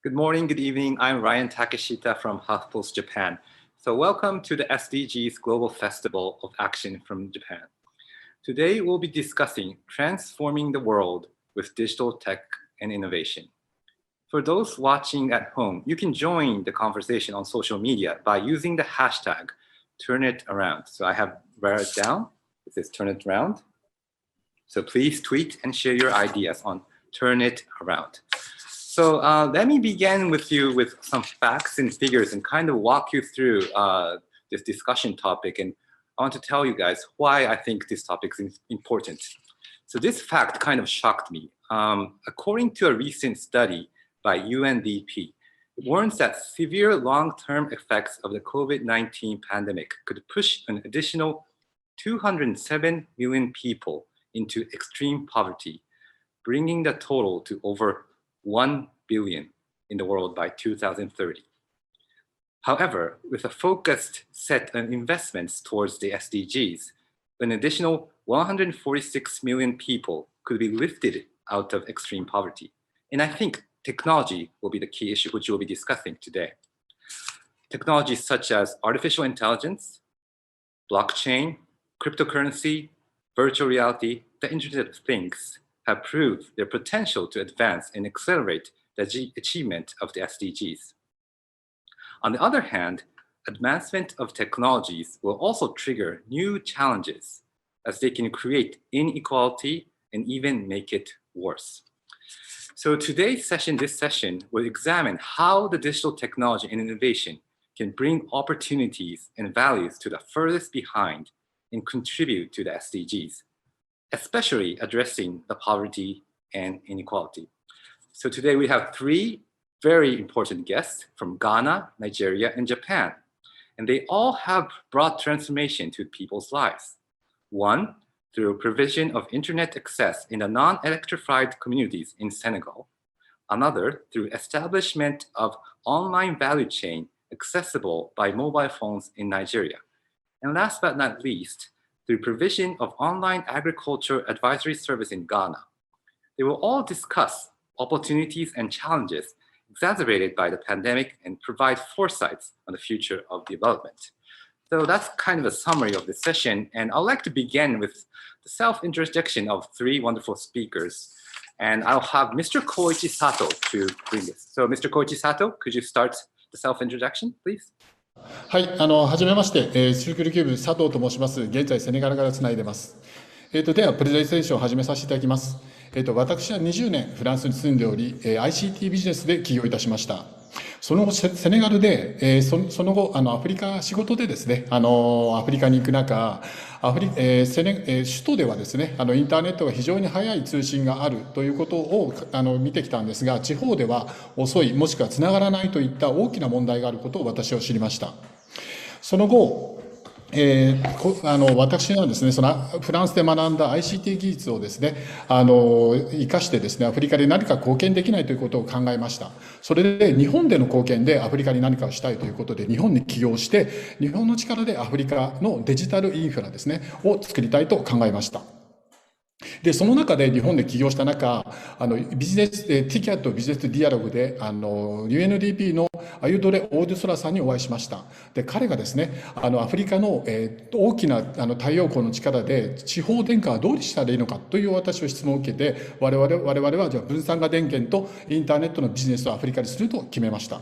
Good morning, good evening. I'm Ryan Takeshita from HuffPost Japan. So welcome to the SDGs Global Festival of Action from Japan. Today we'll be discussing transforming the world with digital tech and innovation. For those watching at home, you can join the conversation on social media by using the hashtag #TurnItAround. So I have written it down. It says turn it around. So please tweet and share your ideas on Turn It Around. So let me begin with you with some facts and figures and kind of walk you through this discussion topic. And I want to tell you guys why I think this topic is important. So this fact kind of shocked me. According to a recent study by UNDP, it warns that severe long-term effects of the COVID-19 pandemic could push an additional 207 million people into extreme poverty, bringing the total to over 1 billion in the world by 2030. However, with a focused set of investments towards the SDGs, an additional 146 million people could be lifted out of extreme poverty. And I think technology will be the key issue which we'll be discussing today. Technologies such as artificial intelligence, blockchain, cryptocurrency, virtual reality, the Internet of Things have proved their potential to advance and accelerate the achievement of the SDGs. On the other hand, advancement of technologies will also trigger new challenges as they can create inequality and even make it worse. So today's session, this session, will examine how the digital technology and innovation can bring opportunities and values to the furthest behind and contribute to the SDGs, especially addressing the poverty and inequality. So today we have three very important guests from Ghana, Nigeria, and Japan. And they all have brought transformation to people's lives. One, through provision of internet access in the non-electrified communities in Senegal. Another, through establishment of online value chain accessible by mobile phones in Nigeria. And last but not least, through provision of online agriculture advisory service in Ghana. They will all discuss opportunities and challenges exacerbated by the pandemic and provide foresights on the future of development. So that's kind of a summary of the session. And I'd like to begin with the self-introduction of three wonderful speakers. And I'll have Mr. Koichi Sato to bring this. So Mr. Koichi Sato, could you start the self-introduction, please? はい、はじめまして、シルクルキューブ佐藤と申します。現在セネガルからつないでます。ではプレゼンテーションを始めさせていただきます。私は20年フランスに住んでおり、ICT ビジネスで起業いたしました。その後セネガルで、その後アフリカ仕事でですね、アフリカに行く中、首都ではですね、インターネットが非常に速い通信があるということを見てきたんですが、地方では遅いもしくはつながらないといった大きな問題があることを私は知りました。その後私はですね、そのフランスで学んだ ICT 技術をですね、生かしてですね、アフリカで何か貢献できないということを考えました。それで日本での貢献でアフリカに何かをしたいということで、日本に起業して、日本の力でアフリカのデジタルインフラですね、を作りたいと考えました。で、その中で日本で起業した中、ビジネス、ティキャットビジネスディアログで、UNDP のアユドレ・オーデュソラさんにお会いしました。で、彼がですね、アフリカの、大きな太陽光の力で地方電化はどうしたらいいのかという私を質問を受けて、我々はじゃあ分散化電源とインターネットのビジネスをアフリカにすると決めました。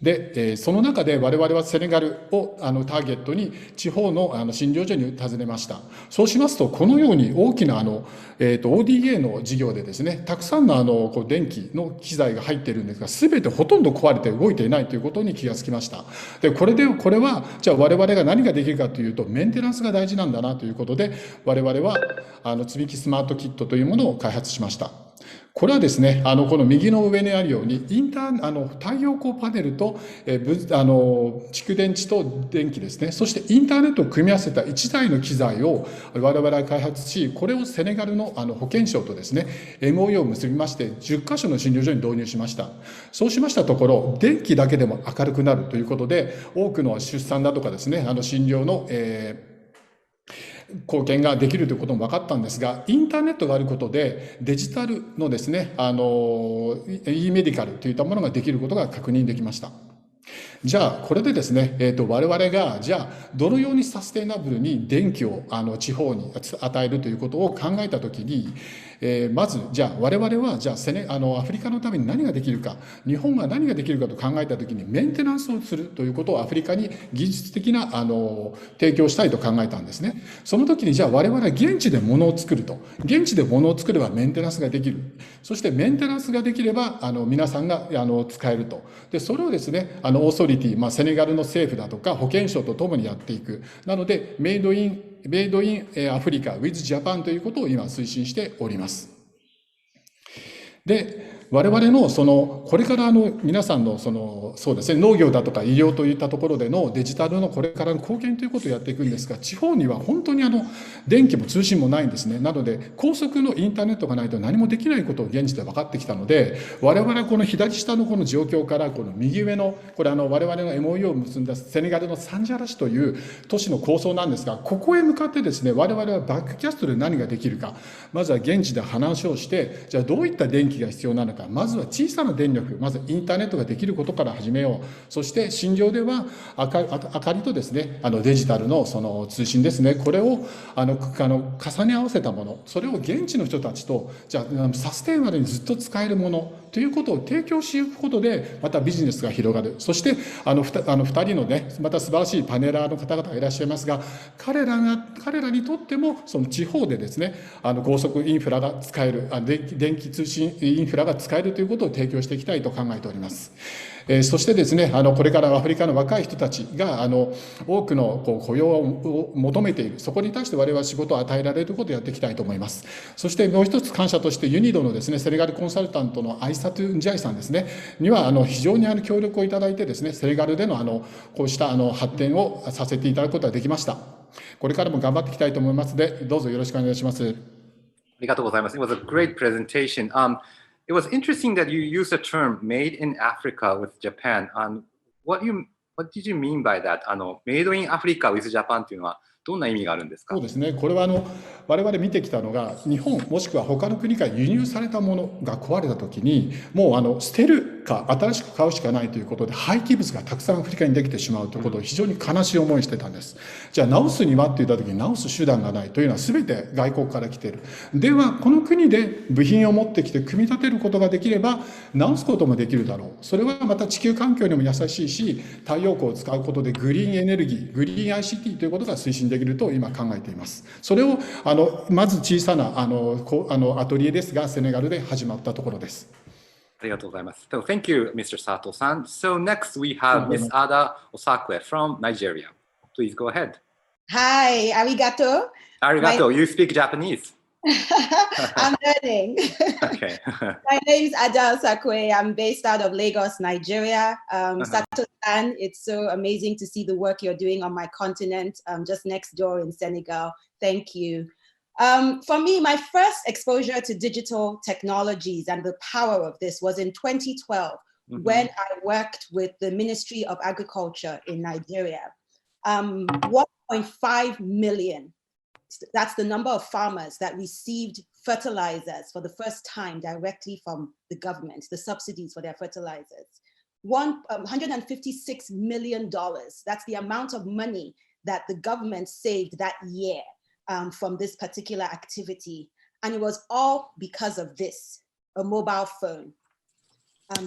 で、その中で我々はセネガルをターゲットに地方の診療所に訪ねました。そうしますと、このように大きなODA の事業でですね、たくさんの電気の機材が入っているんですが、すべてほとんど壊れて動いていないということに気がつきました。で、これはじゃあ我々が何ができるかというと、メンテナンスが大事なんだなということで、我々は積み木スマートキットというものを開発しました。これはですね、この右の上にあるように、太陽光パネルと、蓄電池と電気ですね、そしてインターネットを組み合わせた1台の機材を我々が開発し、これをセネガルの保健省とですね、MOU を結びまして、10カ所の診療所に導入しました。そうしましたところ、電気だけでも明るくなるということで、多くの出産だとかですね、診療の、貢献ができるということも分かったんですが、インターネットがあることでデジタルのですね、e メディカルといったものができることが確認できました。じゃあこれでですね、我々がじゃあどのようにサステイナブルに電気を地方に与えるということを考えたときに、まずじゃあ我々はじゃあアフリカのために何ができるか、日本が何ができるかと考えたときにメンテナンスをするということをアフリカに技術的な提供したいと考えたんですね。その時にじゃあ我々は現地で物を作ると、現地で物を作ればメンテナンスができる、そしてメンテナンスができれば皆さんが使えると。でそれをですねオーソリティ、セネガルの政府だとか保健省とともにやっていく。なのでメイドインアフリカ with Japan ということを今推進しております。で我々のこれから皆さんのそうですね、農業だとか医療といったところでのデジタルのこれからの貢献ということをやっていくんですが、地方には本当に電気も通信もないんですね。なので高速のインターネットがないと何もできないことを現地で分かってきたので、我々はこの左下のこの状況からこの右上のこれ我々の MOU を結んだセネガルのサンジャラ市という都市の構想なんですが、ここへ向かってですね、我々はバックキャストで何ができるか、まずは現地で話をして、じゃあどういった電気が必要なのか、まずは小さな電力、まずインターネットができることから始めよう。そして診療では明かりとですね、デジタルの通信ですね、これを重ね合わせたもの、それを現地の人たちとじゃあサステイナブルにずっと使えるものということを提供していくことで、またビジネスが広がる。そして2人のね、また素晴らしいパネラーの方々がいらっしゃいますが、彼らにとってもその地方でですね、高速インフラが使える、電気通信インフラが使えるということを提供していきたいと考えております。そしてですね、これからアフリカの若い人たちが多くの雇用を求めている、そこに対して我々は仕事を与えられることをやっていきたいと思います。そしてもう一つ感謝として、ユニドのですね、セネガルコンサルタントのアイサトゥ・ンジャイさんですねには非常に協力をいただいてですね、セネガルでのこうした発展をさせていただくことができました。これからも頑張っていきたいと思いますので、どうぞよろしくお願いします。ありがとうございます。It was a great presentation. It was interesting that you used the term "made in Africa with Japan." What did you mean by that? "made in Africa with Japan" というのはどんな意味があるんですか？そうですね、これは我々見てきたのが、日本もしくは他の国から輸入されたものが壊れたときに、もう捨てるか新しく買うしかないということで、廃棄物がたくさんアフリカにできてしまうということを非常に悲しい思いしてたんです。じゃあ直すにはって言ったときに直す手段がないというのは全て外国から来ている。ではこの国で部品を持ってきて組み立てることができれば直すこともできるだろう。それはまた地球環境にも優しいし、太陽光を使うことでグリーンエネルギー、グリーン ICT ということが推進できると今考えています。それをまず小さなアトリエですが、セネガルで始まったところです。ありがとうございます。So, thank you, Mr. Sato-san. So next we have Ms. Ada Osakwe from Nigeria. Please go ahead. Hi, arigato. Arigato. You speak Japanese. I'm learning. Okay. My name is Ada Osakwe. I'm based out of Lagos, Nigeria. Sato-san, it's so amazing to see the work you're doing on my continent, just next door in Senegal. Thank you. For me, my first exposure to digital technologies and the power of this was in 2012 when I worked with the Ministry of Agriculture in Nigeria. 1.5 million. That's the number of farmers that received fertilizers for the first time directly from the government, the subsidies for their fertilizers. $156 million. That's the amount of money that the government saved that year from this particular activity. And it was all because of this, a mobile phone.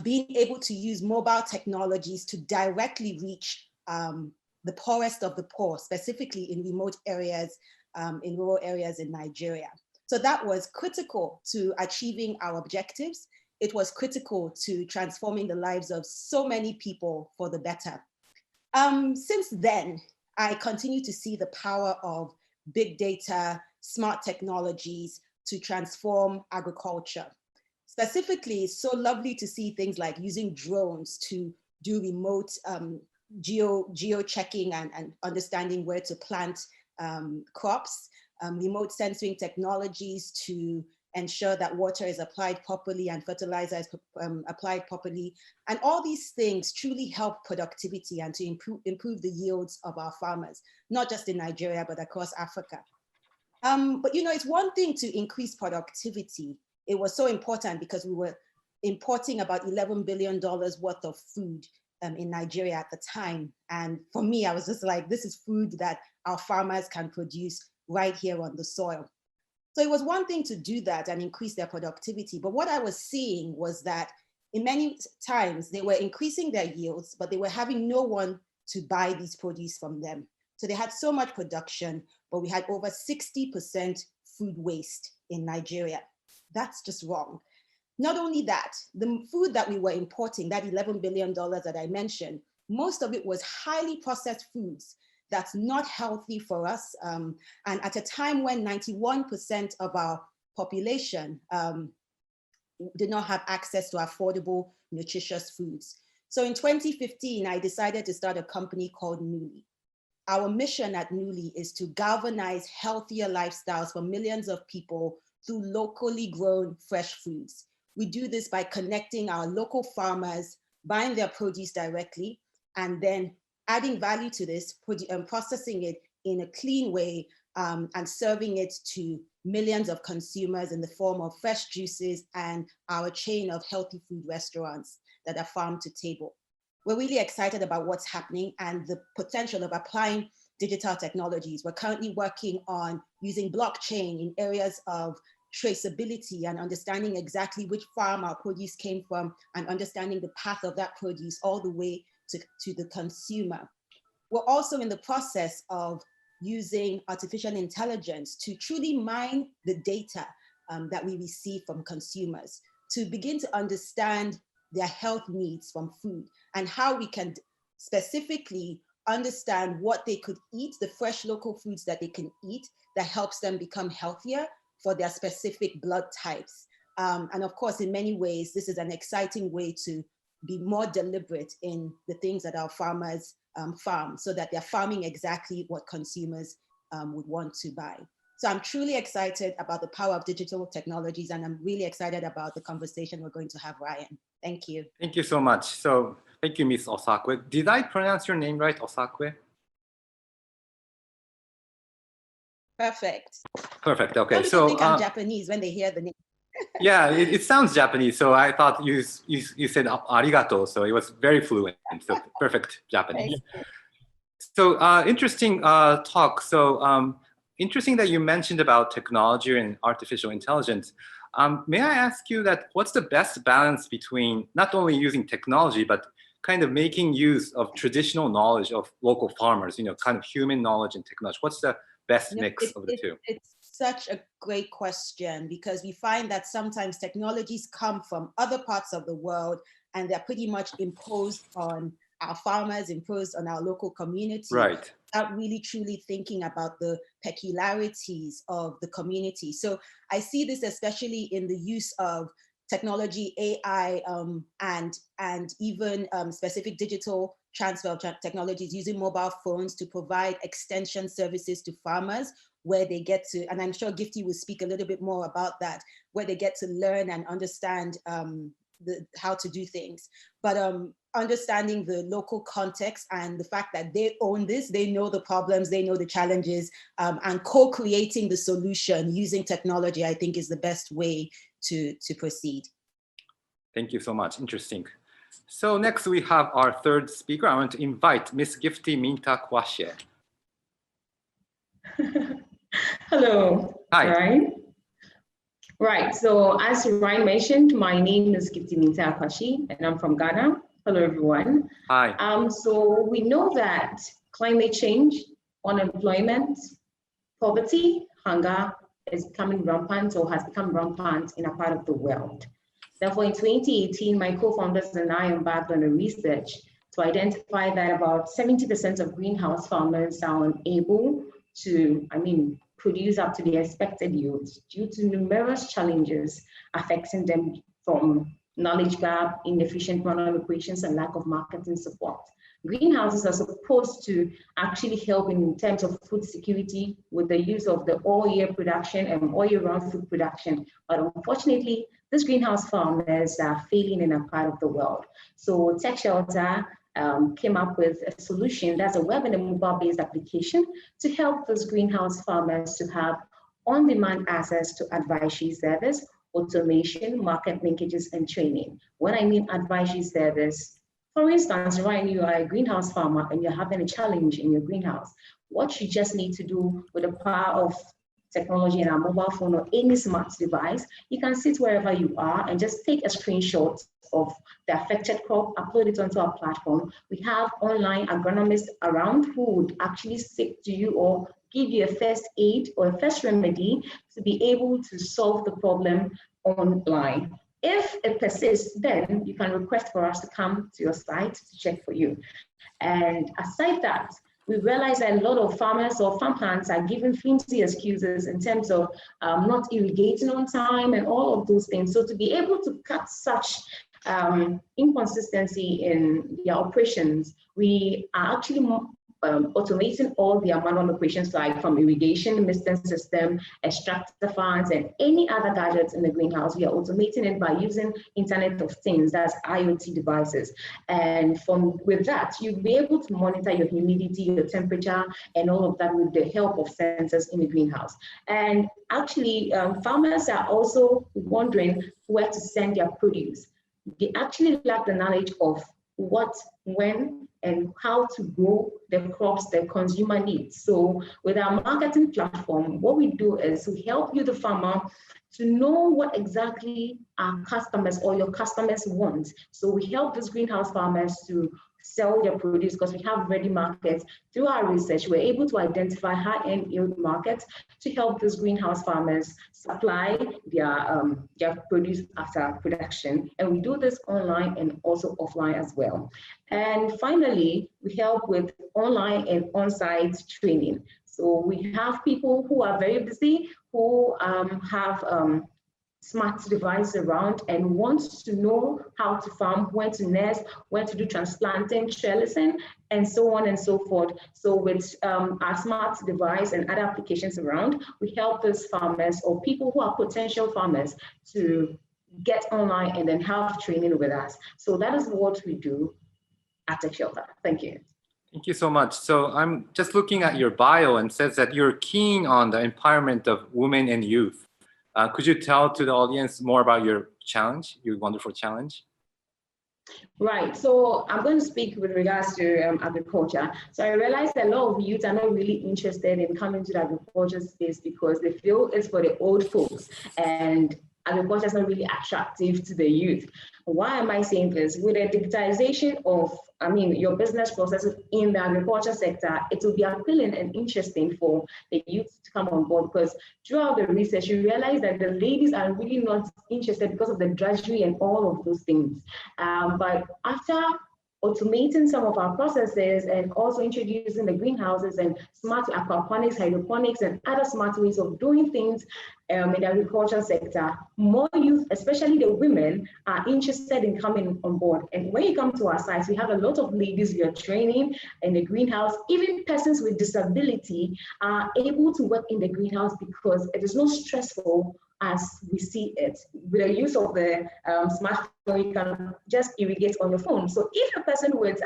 Being able to use mobile technologies to directly reach the poorest of the poor, specifically in remote areas, in rural areas in Nigeria. So that was critical to achieving our objectives. It was critical to transforming the lives of so many people for the better. Since then, I continue to see the power of big data, smart technologies to transform agriculture. Specifically, it's so lovely to see things like using drones to do remote geo-checking and understanding where to plant crops, remote sensing technologies to ensure that water is applied properly and fertilizer is applied properly. And all these things truly help productivity and to improve the yields of our farmers, not just in Nigeria, but across Africa. But you know, it's one thing to increase productivity. It was so important because we were importing about $11 billion worth of food in Nigeria at the time. And for me, I was just like, this is food that our farmers can produce right here on the soil. So it was one thing to do that and increase their productivity. But what I was seeing was that in many times they were increasing their yields, but they were having no one to buy these produce from them. So they had so much production, but we had over 60% food waste in Nigeria. That's just wrong. Not only that, the food that we were importing, that $11 billion that I mentioned, most of it was highly processed foods that's not healthy for us. And at a time when 91% of our population did not have access to affordable, nutritious foods. So in 2015, I decided to start a company called Newly. Our mission at Newly is to galvanize healthier lifestyles for millions of people through locally grown fresh foods. We do this by connecting our local farmers, buying their produce directly, and then adding value to this, processing it in a clean way, and serving it to millions of consumers in the form of fresh juices and our chain of healthy food restaurants that are farm to table. We're really excited about what's happening and the potential of applying digital technologies. We're currently working on using blockchain in areas of traceability and understanding exactly which farm our produce came from and understanding the path of that produce all the way to the consumer. We're also in the process of using artificial intelligence to truly mine the data that we receive from consumers to begin to understand their health needs from food and how we can specifically understand what they could eat, the fresh local foods that they can eat that helps them become healthier for their specific blood types. And of course, in many ways, this is an exciting way to be more deliberate in the things that our farmers farm so that they're farming exactly what consumers would want to buy. So I'm truly excited about the power of digital technologies, and I'm really excited about the conversation we're going to have, Ryan. Thank you. Thank you so much. So thank you, Ms. Osakwe. Did I pronounce your name right, Osakwe? Perfect. Perfect, okay. Some people think I'm Japanese when they hear the name. Yeah, it sounds Japanese, so I thought you said arigato, so it was very fluent, so perfect Japanese. So interesting talk. So interesting that you mentioned about technology and artificial intelligence. May I ask you that what's the best balance between not only using technology, but kind of making use of traditional knowledge of local farmers, you know, kind of human knowledge and technology? What's the best mix of the two? It's such a great question because we find that sometimes technologies come from other parts of the world and they're pretty much imposed on our farmers, imposed on our local community. Right. Without really truly thinking about the peculiarities of the community. So I see this especially in the use of technology, AI, and even specific digital transfer of technologies using mobile phones to provide extension services to farmers where they get to, and I'm sure Gifty will speak a little bit more about that, where they get to learn and understand how to do things. But understanding the local context and the fact that they own this, they know the problems, they know the challenges, and co-creating the solution using technology, I think is the best way to proceed. Thank you so much, interesting. So next we have our third speaker. I want to invite Miss Gifty Minta Kwashe. Hello. Hi. Ryan. Right, so as Ryan mentioned, my name is Gifty Minta Kwashe and I'm from Ghana. Hello, everyone. Hi. So we know that climate change, unemployment, poverty, hunger is becoming rampant or has become rampant in a part of the world. Therefore, in 2018, my co-founders and I embarked on a research to identify that about 70% of greenhouse farmers are unable to, produce up to the expected yields due to numerous challenges affecting them from knowledge gap, inefficient run-on operations, and lack of marketing support. Greenhouses are supposed to actually help in terms of food security with the use of the all-year production and all-year-round food production. But unfortunately, these greenhouse farmers are failing in a part of the world. So Tech Shelter came up with a solution that's a web and a mobile-based application to help those greenhouse farmers to have on-demand access to advisory service, automation, market linkages, and training. When I mean advisory service, for instance, Ryan, you are a greenhouse farmer and you're having a challenge in your greenhouse. What you just need to do with the power of technology and a mobile phone or any smart device, you can sit wherever you are and just take a screenshot of the affected crop, upload it onto our platform. We have online agronomists around who would actually speak to you or give you a first aid or a first remedy to be able to solve the problem online. If it persists, then you can request for us to come to your site to check for you. And aside that, we realize that a lot of farmers or farm hands are giving flimsy excuses in terms of not irrigating on time and all of those things. So to be able to cut such inconsistency in their operations, we are actually automating all their manual operations, like from irrigation, misting system, extractor fans, and any other gadgets in the greenhouse. We are automating it by using Internet of Things, that's IoT devices. And with that, you'll be able to monitor your humidity, your temperature, and all of that with the help of sensors in the greenhouse. And actually, farmers are also wondering where to send their produce. They actually lack the knowledge of what, when, and how to grow the crops the consumer needs. So with our marketing platform, what we do is we help you, the farmer, to know what exactly our customers or your customers want. So we help these greenhouse farmers to sell their produce because we have ready markets. Through our research, we're able to identify high-end yield markets to help these greenhouse farmers supply their produce after production. And we do this online and also offline as well. And finally, we help with online and on-site training. So we have people who are very busy, who have smart device around and wants to know how to farm, when to nest, when to do transplanting, trellising, and so on and so forth. So with our smart device and other applications around, we help those farmers or people who are potential farmers to get online and then have training with us. So that is what we do at Tech Shelter. Thank you. Thank you so much. So I'm just looking at your bio and says that you're keen on the empowerment of women and youth. Could you tell to the audience more about your challenge, your wonderful challenge? Right, so I'm going to speak with regards to agriculture. So I realized that a lot of youth are not really interested in coming to the agriculture space because they feel it's for the old folks and agriculture is not really attractive to the youth. Why am I saying this? With the digitalization of, your business processes in the agriculture sector, it will be appealing and interesting for the youth to come on board because throughout the research, you realize that the ladies are really not interested because of the drudgery and all of those things. But after automating some of our processes and also introducing the greenhouses and smart aquaponics, hydroponics, and other smart ways of doing things in the agriculture sector, more youth, especially the women, are interested in coming on board. And when you come to our sites, we have a lot of ladies we are training in the greenhouse. Even persons with disability are able to work in the greenhouse because it is not stressful as we see it. With the use of the smartphone, you can just irrigate on your phone. So if a person with,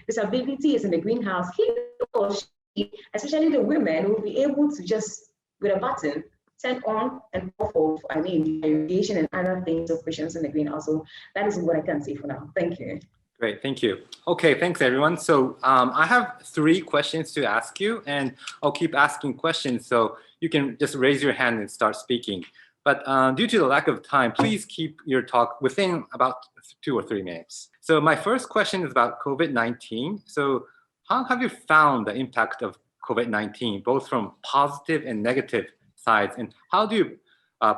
disability is in the greenhouse, he or she, especially the women, will be able to just, with a button, turn on and off of, irrigation and other things, operations in the greenhouse. So that is what I can say for now. Thank you. Great, thank you. Okay, thanks everyone. So I have 3 questions to ask you, and I'll keep asking questions so you can just raise your hand and start speaking. But due to the lack of time, please keep your talk within about 2 or 3 minutes. So my first question is about COVID-19. So how have you found the impact of COVID-19, both from positive and negative sides, and how do you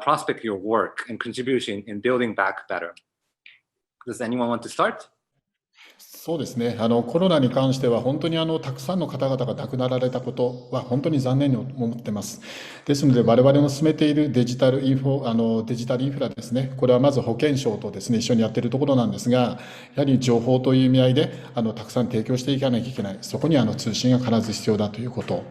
prospect your work and contribution in building back better? Does anyone want to start? そうですね。コロナに関しては本当にたくさんの方々が亡くなられたことは本当に残念に思っています。ですので我々の進めているデジタルインフラですね。これはまず保健省とですね、一緒にやっているところなんですが、やはり情報という意味合いでたくさん提供していかなきゃいけない。そこに通信が必ず必要だということ。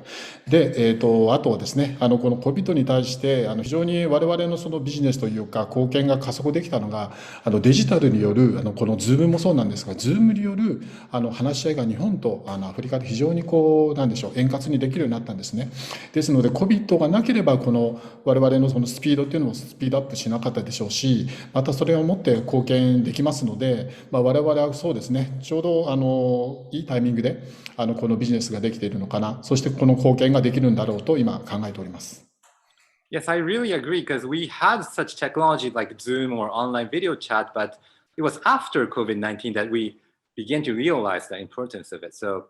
で、あとはですね、この COVID に対して非常に我々のそのビジネスというか貢献が加速できたのがデジタルによるこの Zoom もそうなんですが、Zoom 利用よる話し合いが日本とアフリカで非常にこうなんでしょう円滑にできるようになったんですね。ですので COVID がなければこの我々のそのスピードっていうのもスピードアップしなかったでしょうし、またそれをもって貢献できますので、我々はそうですね、ちょうどいいタイミングでこのビジネスができているのかな、そしてこの貢献ができるんだろうと今考えております。Yes, I really agree because we had such technology like Zoom or online video chat, but it was after COVID-19 that we began to realize the importance of it. So,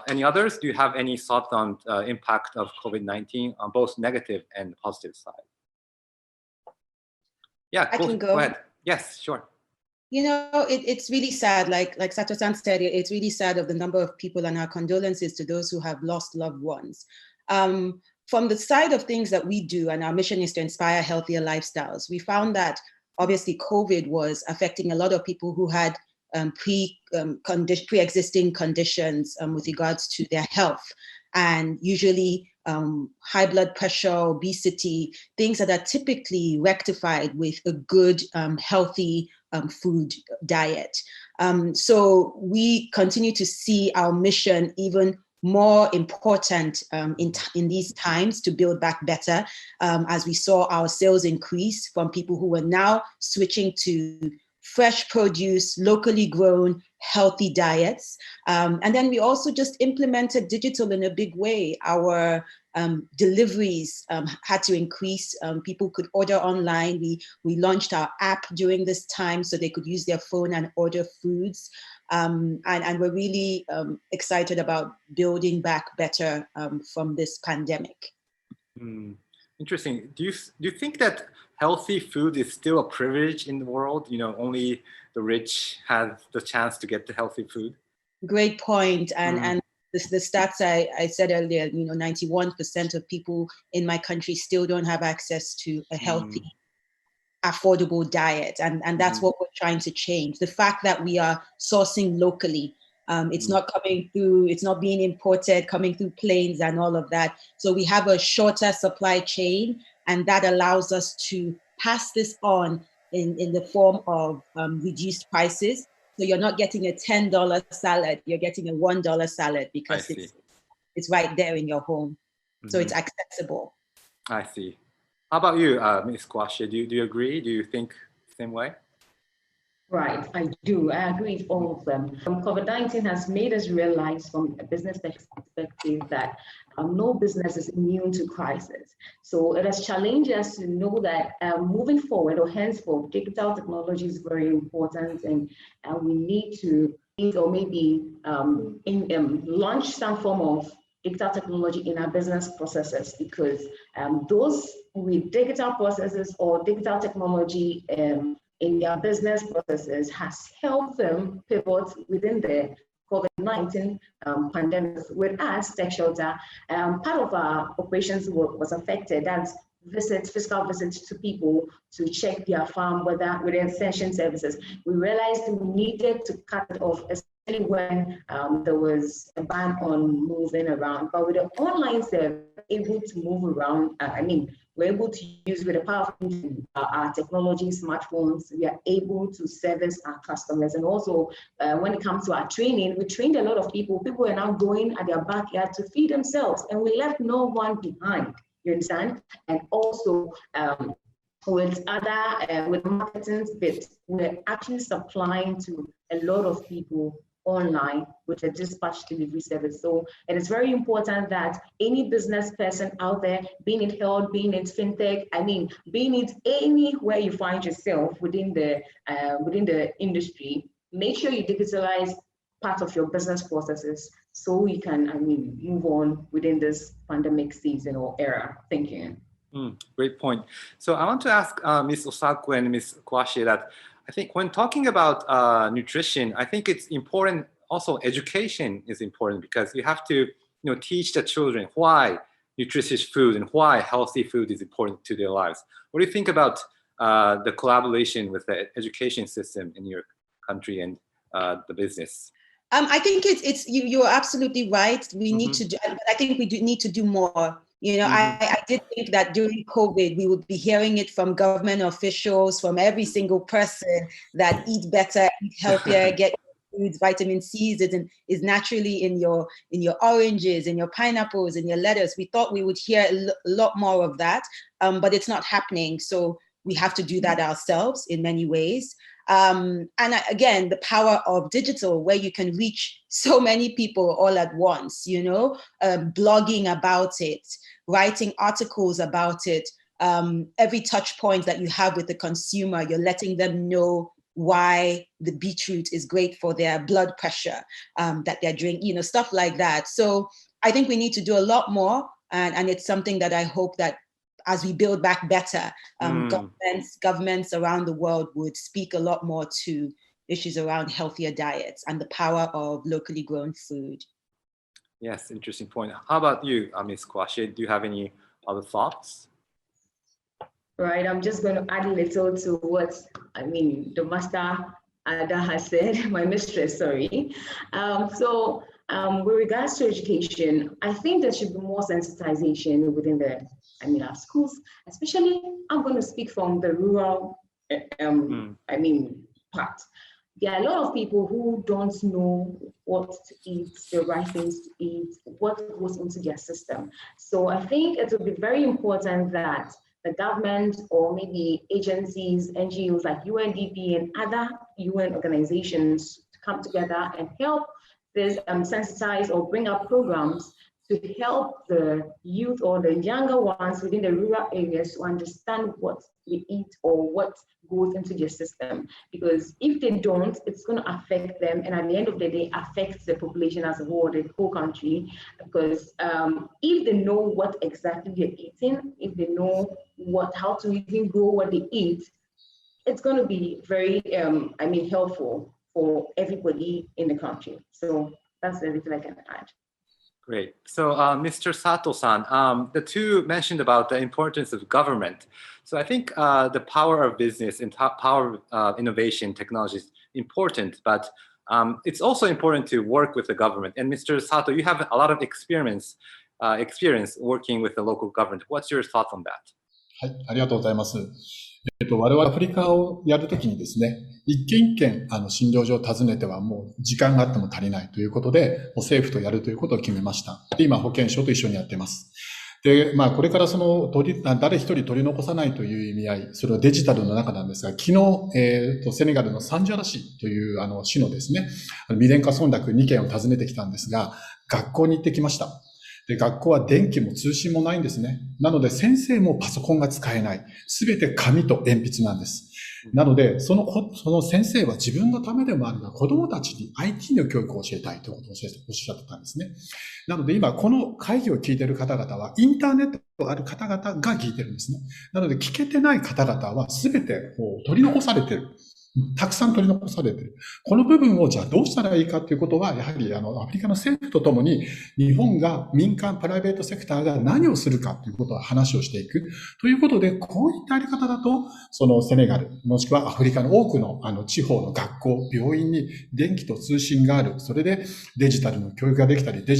any others? Do you have any thoughts on impact of COVID-19 on both negative and positive side? Yeah, I can go. Go ahead. Yes, sure. It's really sad. Like Sato-san said, it's really sad of the number of people, and our condolences to those who have lost loved ones. From the side of things that we do, and our mission is to inspire healthier lifestyles, we found that obviously COVID was affecting a lot of people who had pre-existing conditions with regards to their health, and usually high blood pressure, obesity, things that are typically rectified with a good, healthy food diet. So we continue to see our mission even more important in these times to build back better, as we saw our sales increase from people who were now switching to fresh produce, locally grown, healthy diets. And then we also just implemented digital in a big way. Our deliveries had to increase. People could order online. We launched our app during this time so they could use their phone and order foods. And we're really excited about building back better from this pandemic. Interesting. Do you think that healthy food is still a privilege in the world? Only the rich have the chance to get the healthy food? Great point. And the stats I said earlier, 91% of people in my country still don't have access to a healthy, affordable diet. And that's what we're trying to change. The fact that we are sourcing locally, it's not coming through, it's not being imported, coming through planes and all of that. So we have a shorter supply chain, and that allows us to pass this on in the form of reduced prices. So you're not getting a $10 salad, you're getting a $1 salad because it's right there in your home. So it's accessible. I see. How about you, Ms. Kwashi? Do you agree? Do you think the same way? Right, I do. I agree with all of them. COVID-19 has made us realize from a business perspective that no business is immune to crisis. So it has challenged us to know that moving forward or henceforth, digital technology is very important, and we need to launch some form of digital technology in our business processes, because those with digital processes or digital technology in their business processes has helped them pivot within the COVID-19 pandemic. With us, Tech Shelter, part of our operations was affected. That's physical visits to people to check their farm, whether with essential services. We realized we needed to cut it off, especially when there was a ban on moving around. But with the online service, able to move around, we're able to use with the power of our technology, smartphones, we are able to service our customers. And also, when it comes to our training, we trained a lot of people. People are now going at their backyard to feed themselves, and we left no one behind, you understand? And also, with marketing bits, we're actually supplying to a lot of people online with a dispatch delivery service. So it is very important that any business person out there, being it health, being it fintech, being it anywhere you find yourself within the industry, make sure you digitalize part of your business processes so you can move on within this pandemic season or era. Thank you. Great point. So I want to ask Ms. Osaku and Ms. Kwashi that I think when talking about nutrition, I think it's important. Also, education is important because you have to, teach the children why nutritious food and why healthy food is important to their lives. What do you think about the collaboration with the education system in your country and the business? I think you're absolutely right. We need to do, but I think we do need to do more. I did think that during COVID, we would be hearing it from government officials, from every single person that eat better, eat healthier, get foods, vitamin C is naturally in your oranges, in your pineapples, in your lettuce. We thought we would hear a lot more of that, but it's not happening. So we have to do that ourselves in many ways. Again, the power of digital, where you can reach so many people all at once, blogging about it, writing articles about it. Every touch point that you have with the consumer, you're letting them know why the beetroot is great for their blood pressure, that they're drinking, stuff like that. So I think we need to do a lot more. And it's something that I hope that as we build back better, governments around the world would speak a lot more to issues around healthier diets and the power of locally grown food. Yes, interesting point. How about you, Ms. Kwashi? Do you have any other thoughts? Right, I'm just going to add a little to what, the master Ada has said, my mistress, sorry. With regards to education, I think there should be more sensitization within our schools, especially, I'm going to speak from the rural, part. There are a lot of people who don't know what to eat, the right things to eat, what goes into their system. So I think it will be very important that the government or maybe agencies, NGOs like UNDP and other UN organizations come together and help this sensitize or bring up programs to help the youth or the younger ones within the rural areas to understand what they eat or what goes into their system. Because if they don't, it's going to affect them, and at the end of the day, affects the population as a whole, the whole country. Because if they know what exactly they're eating, if they know how to even grow what they eat, it's going to be very, helpful for everybody in the country. So that's everything I can add. Great. So, Mr. Sato-san, the two mentioned about the importance of government. So I think the power of business and power of innovation technology is important, but it's also important to work with the government. And Mr. Sato, you have a lot of experience working with the local government. What's your thoughts on that? はい、ありがとうございます。我々アフリカをやるときにですね、一軒一軒診療所を訪ねてはもう時間があっても足りないということで、もう政府とやるということを決めました。で、今保健省と一緒にやってます。で、これから誰一人取り残さないという意味合い、それはデジタルの中なんですが、昨日、セネガルのサンジャラ市という市のですね、未電化村落2軒を訪ねてきたんですが、学校に行ってきました。で、学校は電気も通信もないんですね。なので先生もパソコンが使えない。すべて紙と鉛筆なんです。なので、その先生は自分のためでもあるが、子供たちに IT の教育を教えたいということをおっしゃってたんですね。なので今、この会議を聞いている方々は、インターネットがある方々が聞いてるんですね。なので、聞けてない方々はすべて取り残されている。たくさん取り残されている。この部分をじゃあどうしたらいいかということは、やはりアフリカの政府とともに、日本が民間、プライベートセクターが何をするかということを話をしていく。ということで、こういったやり方だと、そのセネガル、もしくはアフリカの多くの地方の学校、病院に電気と通信がある。それでデジタルの教育ができたり、診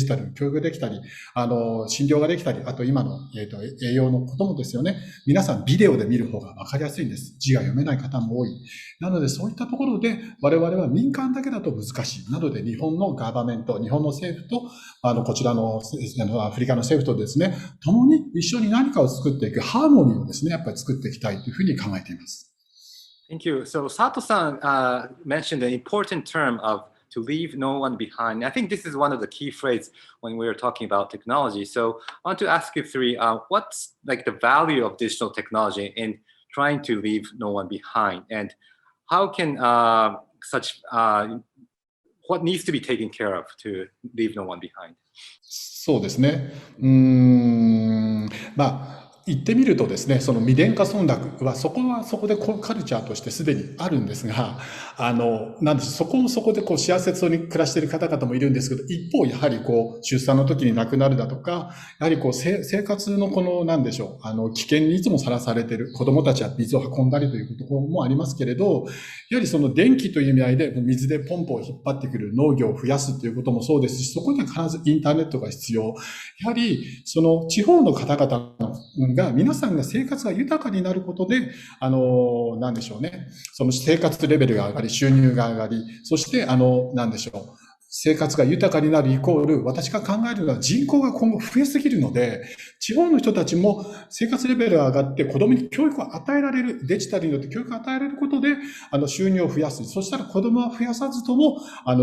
療ができたり、あと今の、栄養のこともですよね。皆さんビデオで見る方がわかりやすいんです。字が読めない方も多い。なので、そういったところで、我々は民間だけだと難しい。なので、日本のガバメント、日本の政府と、こちらのアフリカの政府とですね、共に一緒に何かを作っていく、ハーモニーをですね、やっぱり作っていきたいというふうに考えています。Thank you. So Sato-san mentioned an important term of to leave no one behind. I think this is one of the key phrases when we are talking about technology. So I want to ask you three, what's like the value of digital technology in trying to leave no one behind? And how can what needs to be taken care of to leave no one behind? そうですね。言ってみるとですね、その未電化村落はそこでカルチャーとしてすでにあるんですが、そこもそこで幸せそうに暮らしている方々もいるんですけど、一方やはり出産の時に亡くなるだとか、やはり生活の危険にいつもさらされている子供たちは水を運んだりということもありますけれど、やはりその電気という意味合いで水でポンプを引っ張ってくる農業を増やすということもそうですし、そこには必ずインターネットが必要。やはりその地方の方々のが、皆さんが生活が豊かになることで、なんでしょうね。その生活レベルが上がり、収入が上がり、そして、なんでしょう。生活が豊かになるイコール、私が考えるのは人口が今後増えすぎるので、地方の人たちも生活レベルが上がって子供に教育を与えられる、デジタルによって教育を与えられることで、収入を増やす。そしたら子供は増やさずとも、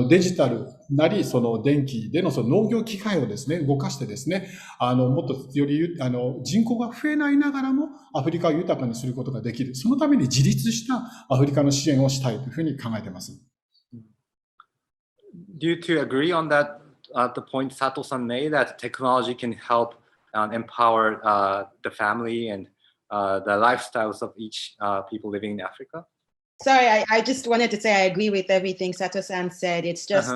デジタルなり、その電気でのその農業機械をですね、動かしてですね、もっとより、人口が増えないながらも、アフリカを豊かにすることができる。そのために自立したアフリカの支援をしたいというふうに考えています。Do you two agree on that, the point Sato-san made, that technology can help empower the family and the lifestyles of each people living in Africa? Sorry, I just wanted to say I agree with everything Sato-san said. It's just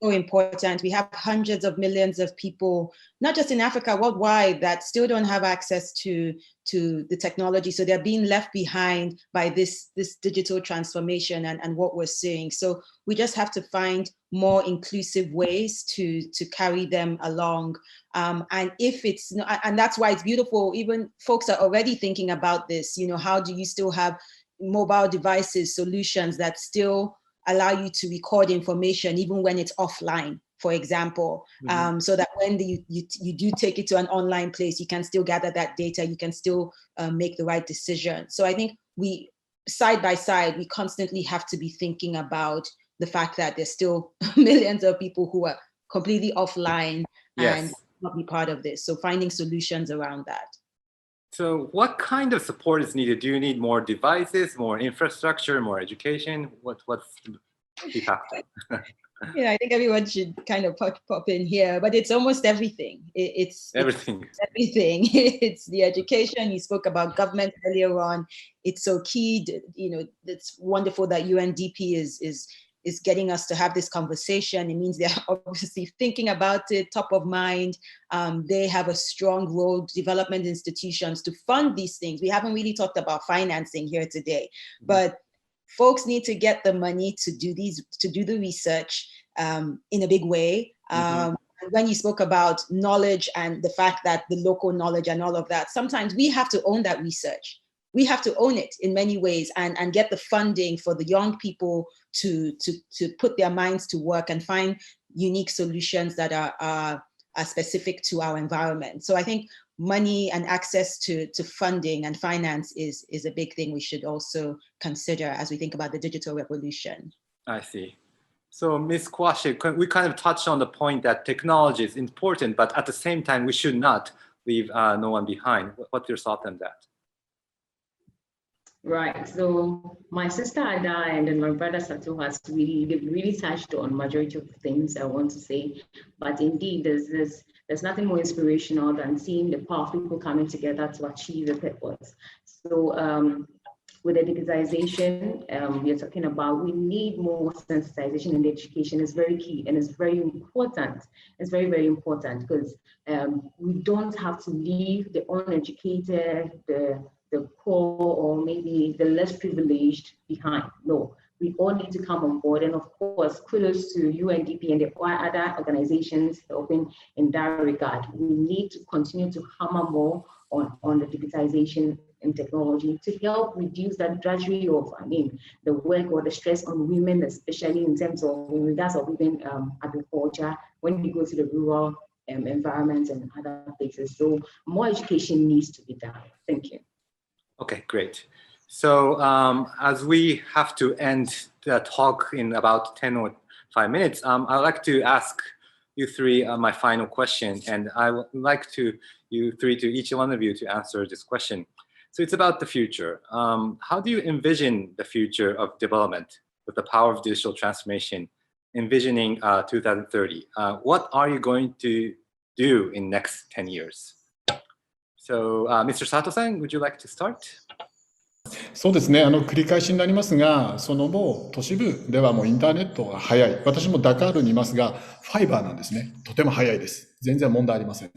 so important. We have hundreds of millions of people, not just in Africa, worldwide, that still don't have access to the technology. So they're being left behind by this digital transformation and what we're seeing. So we just have to find more inclusive ways to carry them along. And if it's, and that's why it's beautiful, even folks are already thinking about this, how do you still have mobile devices, solutions that still allow you to record information even when it's offline, for example, so that when you do take it to an online place, you can still gather that data, you can still make the right decision. So I think we, side by side, we constantly have to be thinking about the fact that there's still millions of people who are completely offline and not be part of this. So finding solutions around that. So what kind of support is needed? Do you need more devices, more infrastructure, more education? What's the factor? I think everyone should kind of pop in here, but it's almost everything. It's everything. Everything. It's the education. You spoke about government earlier on. It's so key. It's wonderful that UNDP is getting us to have this conversation. It means they're obviously thinking about it, top of mind. They have a strong role, development institutions, to fund these things. We haven't really talked about financing here today, but folks need to get the money to do the research in a big way. When you spoke about knowledge and the fact that the local knowledge and all of that, sometimes we have to own that research. We have to own it in many ways and get the funding for the young people to put their minds to work and find unique solutions that are specific to our environment. So I think money and access to funding and finance is a big thing we should also consider as we think about the digital revolution. I see. So Ms. Kwashi, we kind of touched on the point that technology is important, but at the same time, we should not leave no one behind. What's your thought on that? Right. So my sister Ada and then my brother Sato has really touched on majority of the things I want to say. But indeed, there's nothing more inspirational than seeing the power of people coming together to achieve the purpose. So with the digitization we are talking about, we need more sensitization in the education. Is very key and it's very important. It's very, very important because we don't have to leave the uneducated, the poor, or maybe the less privileged behind. No, we all need to come on board. And of course, kudos to UNDP and the other organizations helping in that regard. We need to continue to hammer more on the digitization and technology to help reduce that drudgery of, the work or the stress on women, especially in terms of, in regards of even agriculture, when you go to the rural environments and other places. So more education needs to be done. Thank you. Okay, great. So as we have to end the talk in about 10 or 5 minutes, I'd like to ask you three my final question, and I would like you three, to each one of you, to answer this question. So it's about the future. How do you envision the future of development with the power of digital transformation, envisioning 2030? What are you going to do in next 10 years? So, Mr. Sato-san, would you like to start? そうですね、繰り返しになりますが、もう都市部ではもうインターネットが早い。私もダカールにいますが、ファイバーなんですね。とても早いです。全然問題ありません。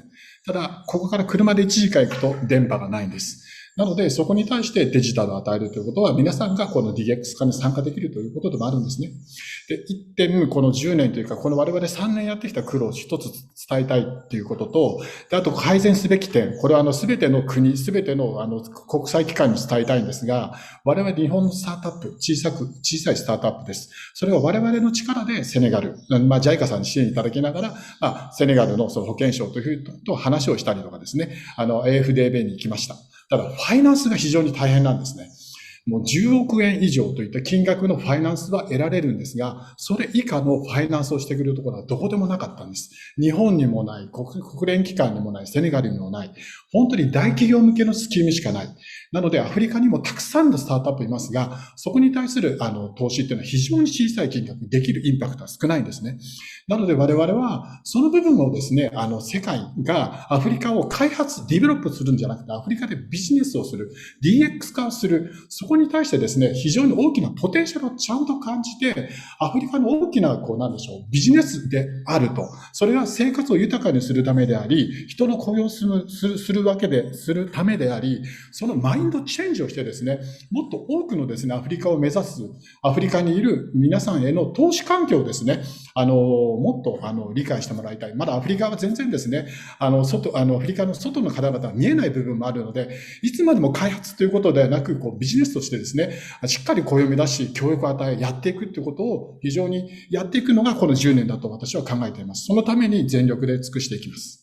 ただ、ここから車で1時間行くと電波がないんです。なので、そこに対してデジタルを与えるということは、皆さんがこの DX 化に参加できるということでもあるんですね。で、一点、この10年というか、この我々3年やってきた苦労を一つ伝えたいということと、であと改善すべき点、これはすべての国、すべての国際機関に伝えたいんですが、我々日本のスタートアップ、小さいスタートアップです。それは我々の力でセネガル、JICA さんに支援いただきながら、セネガルのその保健省というと話をしたりとかですね、AFDB に行きました。ただ、ファイナンスが非常に大変なんですね。もう10億円以上といった金額のファイナンスは得られるんですが、それ以下のファイナンスをしてくれるところはどこでもなかったんです。日本にもない、国連機関にもない、セネガルにもない、本当に大企業向けのスキームしかない。なので、アフリカにもたくさんのスタートアップいますが、そこに対する投資っていうのは非常に小さい金額、できるインパクトは少ないんですね。なので我々は、その部分をですね、世界がアフリカを開発、ディベロップするんじゃなくて、アフリカでビジネスをする、DX 化をする、そこに対してですね、非常に大きなポテンシャルをちゃんと感じて、アフリカの大きな、ビジネスであると。それが生活を豊かにするためであり、人の雇用するためであり、そのマインドチェンジをしてですね、もっと多くのですね、アフリカを目指す、アフリカにいる皆さんへの投資環境をですね、もっと理解してもらいたい。まだアフリカは全然ですね、アフリカの外の方々は見えない部分もあるので、いつまでも開発ということではなく、ビジネスとしてですね、しっかり雇用を目指し、教育を与え、やっていくということを非常にやっていくのがこの10年だと私は考えています。そのために全力で尽くしていきます。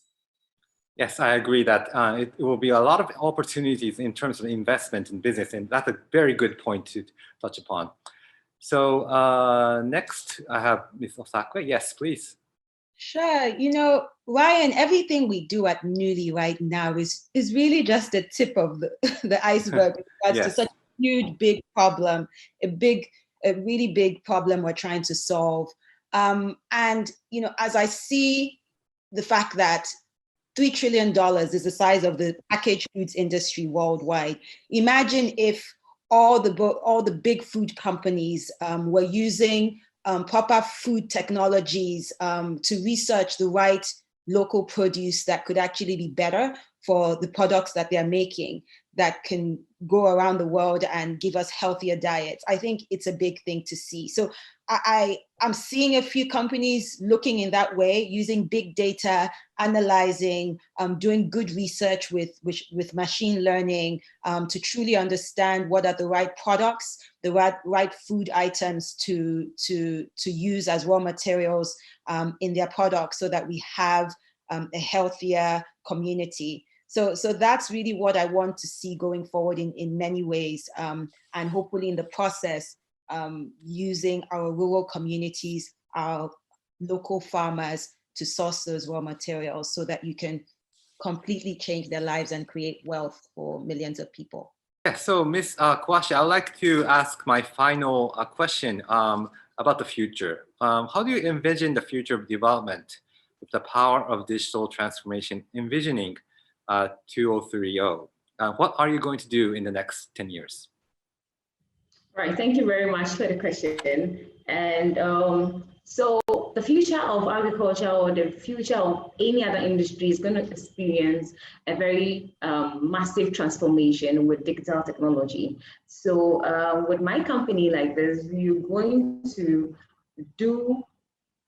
Yes, I agree that it will be a lot of opportunities in terms of investment in business, and that's a very good point to touch upon. So next, I have Ms. Osaka. Yes, please. Sure. Ryan, everything we do at Newly right now is really just the tip of the iceberg with regards Yes. to such a huge, big problem, a really big problem we're trying to solve. And, as I see the fact that $3 trillion is the size of the packaged foods industry worldwide, imagine if all the big food companies were using proper food technologies to research the right local produce that could actually be better for the products that they're making, that can go around the world and give us healthier diets. I think it's a big thing to see. So I'm seeing a few companies looking in that way, using big data, analyzing, doing good research with machine learning to truly understand what are the right products, the right food items to use as raw materials in their products, so that we have a healthier community. So that's really what I want to see going forward in many ways, and hopefully in the process, using our rural communities, our local farmers to source those raw materials so that you can completely change their lives and create wealth for millions of people. Yeah, so Ms. Kwashi, I'd like to ask my final question about the future. How do you envision the future of development with the power of digital transformation, envisioning 2030? What are you going to do in the next 10 years? Right, thank you very much for the question. And so the future of agriculture, or the future of any other industry, is going to experience a very massive transformation with digital technology. So with my company like this, we're going to do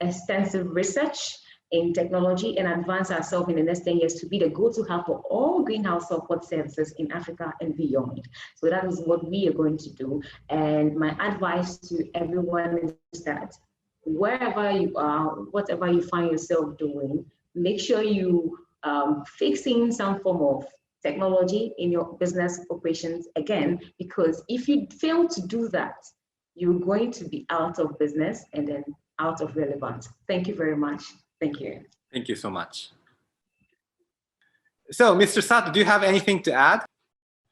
extensive research in technology and advance ourselves in the next 10 years to be the go-to hub for all greenhouse support services in Africa and beyond. So that is what we are going to do. And my advice to everyone is that wherever you are, whatever you find yourself doing, make sure you fix in some form of technology in your business operations again, because if you fail to do that, you're going to be out of business and then out of relevance. Thank you very much. Thank you. Thank you so much. So, Mr. Sato, do you have anything to add?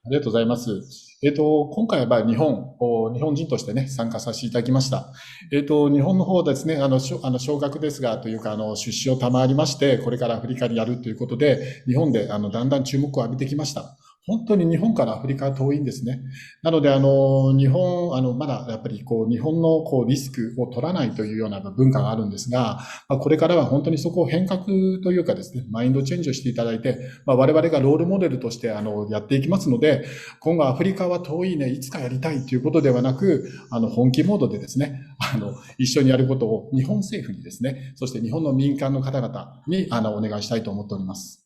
ありがとうございます。今回は日本人としてね、参加させていただきました。日本の方ですね、少額ですが、というか、出資を賜りまして、これからアフリカにやるということで、日本で、だんだん注目を浴びてきました。本当に日本からアフリカは遠いんですね。なので、日本、まだやっぱり日本のリスクを取らないというような文化があるんですが、これからは本当にそこを変革というかですね、マインドチェンジをしていただいて、我々がロールモデルとしてやっていきますので、今後アフリカは遠いね、いつかやりたいということではなく、本気モードでですね、一緒にやることを日本政府にですね、そして日本の民間の方々にお願いしたいと思っております。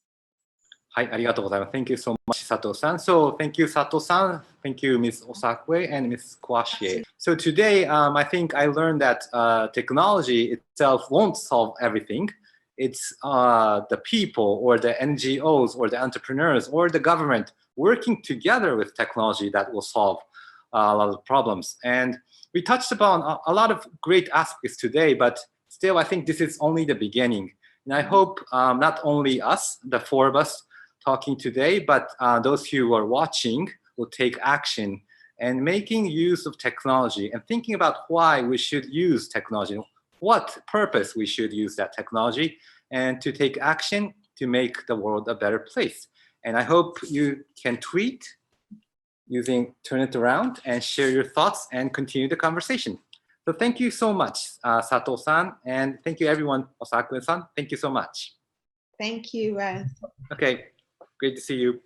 はい、ありがとうございます。Thank you so much, Sato-san. So thank you, Sato-san. Thank you, Ms. Osakwe and Ms. Kwashie. So today, I think I learned that technology itself won't solve everything. It's the people or the NGOs or the entrepreneurs or the government working together with technology that will solve a lot of problems. And we touched upon a lot of great aspects today, but still, I think this is only the beginning. And I hope not only us, the four of us, talking today, but those who are watching will take action and making use of technology and thinking about why we should use technology, what purpose we should use that technology, and to take action to make the world a better place. And I hope you can tweet using Turn It Around and share your thoughts and continue the conversation. So thank you so much, Sato-san, and thank you everyone, Osakue-san. Thank you so much. Thank you. Okay. Great to see you.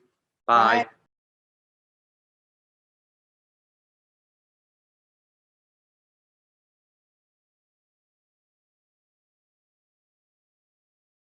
Bye. Bye.